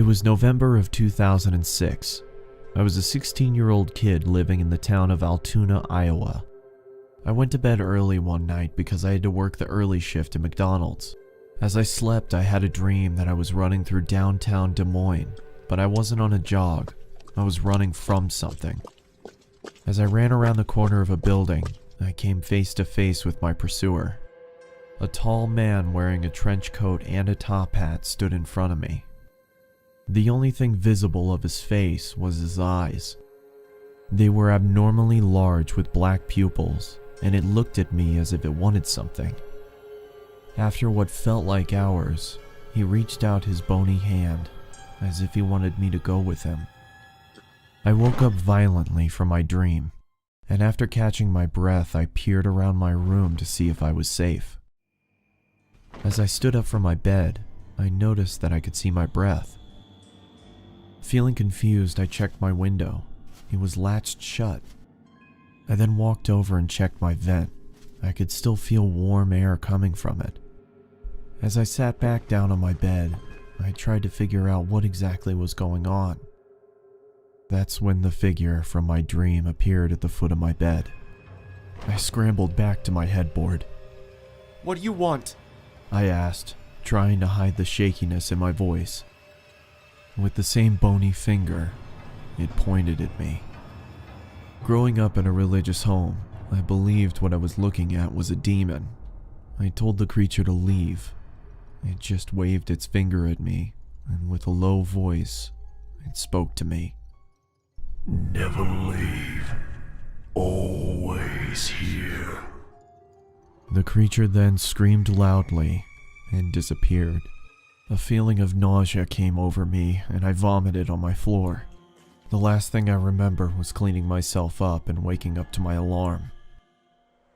It was November of 2006. I was a 16-year-old kid living in the town of Altoona, Iowa. I went to bed early one night because I had to work the early shift at McDonald's. As I slept, I had a dream that I was running through downtown Des Moines, but I wasn't on a jog. I was running from something. As I ran around the corner of a building, I came face to face with my pursuer. A tall man wearing a trench coat and a top hat stood in front of me. The only thing visible of his face was his eyes. They were abnormally large with black pupils, and it looked at me as if it wanted something. After what felt like hours, he reached out his bony hand, as if he wanted me to go with him. I woke up violently from my dream, and after catching my breath, I peered around my room to see if I was safe. As I stood up from my bed, I noticed that I could see my breath. Feeling confused, I checked my window. It was latched shut. I then walked over and checked my vent. I could still feel warm air coming from it. As I sat back down on my bed, I tried to figure out what exactly was going on. That's when the figure from my dream appeared at the foot of my bed. I scrambled back to my headboard. "What do you want?" I asked, trying to hide the shakiness in my voice. With the same bony finger, it pointed at me. Growing up in a religious home, I believed what I was looking at was a demon. I told the creature to leave. It just waved its finger at me, and with a low voice, it spoke to me. "Never leave. Always here." The creature then screamed loudly and disappeared. A feeling of nausea came over me, and I vomited on my floor. The last thing I remember was cleaning myself up and waking up to my alarm.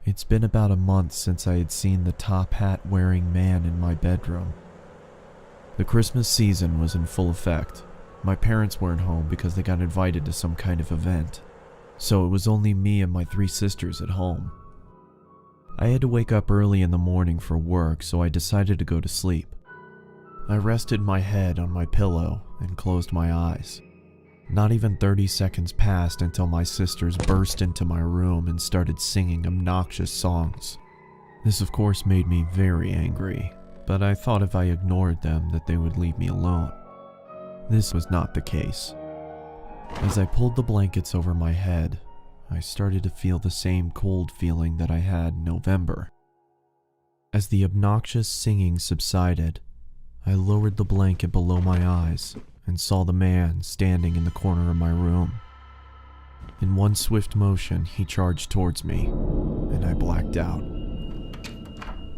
It's been about a month since I had seen the top hat wearing man in my bedroom. The Christmas season was in full effect. My parents weren't home because they got invited to some kind of event, so it was only me and my 3 sisters at home. I had to wake up early in the morning for work, so I decided to go to sleep. I rested my head on my pillow and closed my eyes. Not even 30 seconds passed until my sisters burst into my room and started singing obnoxious songs. This of course made me very angry, but I thought if I ignored them that they would leave me alone. This was not the case. As I pulled the blankets over my head, I started to feel the same cold feeling that I had in November. As the obnoxious singing subsided, I lowered the blanket below my eyes and saw the man standing in the corner of my room. In one swift motion, he charged towards me, and I blacked out.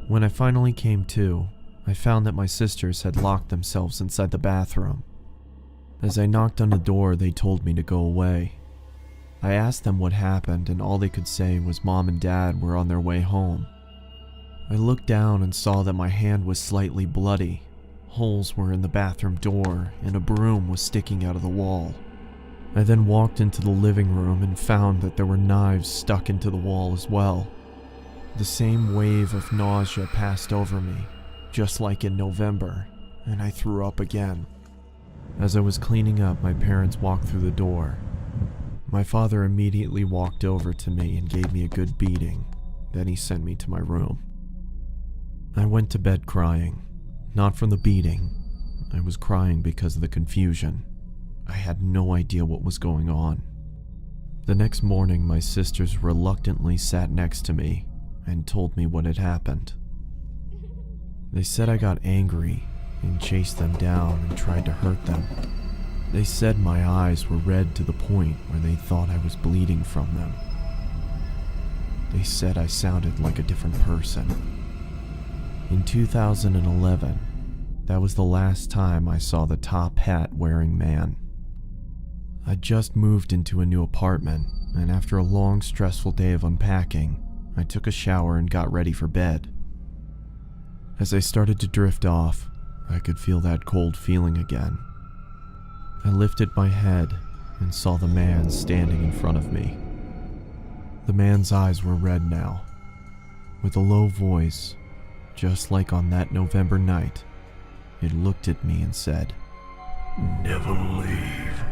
When I finally came to, I found that my sisters had locked themselves inside the bathroom. As I knocked on the door, they told me to go away. I asked them what happened, and all they could say was Mom and Dad were on their way home. I looked down and saw that my hand was slightly bloody. Holes were in the bathroom door, and a broom was sticking out of the wall. I then walked into the living room and found that there were knives stuck into the wall as well. The same wave of nausea passed over me, just like in November, and I threw up again. As I was cleaning up, my parents walked through the door. My father immediately walked over to me and gave me a good beating. Then he sent me to my room. I went to bed crying. Not from the beating. I was crying because of the confusion. I had no idea what was going on. The next morning, my sisters reluctantly sat next to me and told me what had happened. They said I got angry and chased them down and tried to hurt them. They said my eyes were red to the point where they thought I was bleeding from them. They said I sounded like a different person. In 2011, that was the last time I saw the top hat wearing man. I just moved into a new apartment, and after a long, stressful day of unpacking, I took a shower and got ready for bed. As I started to drift off, I could feel that cold feeling again. I lifted my head and saw the man standing in front of me. The man's eyes were red now. With a low voice, just like on that November night, it looked at me and said, Never leave.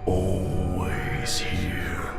Always here.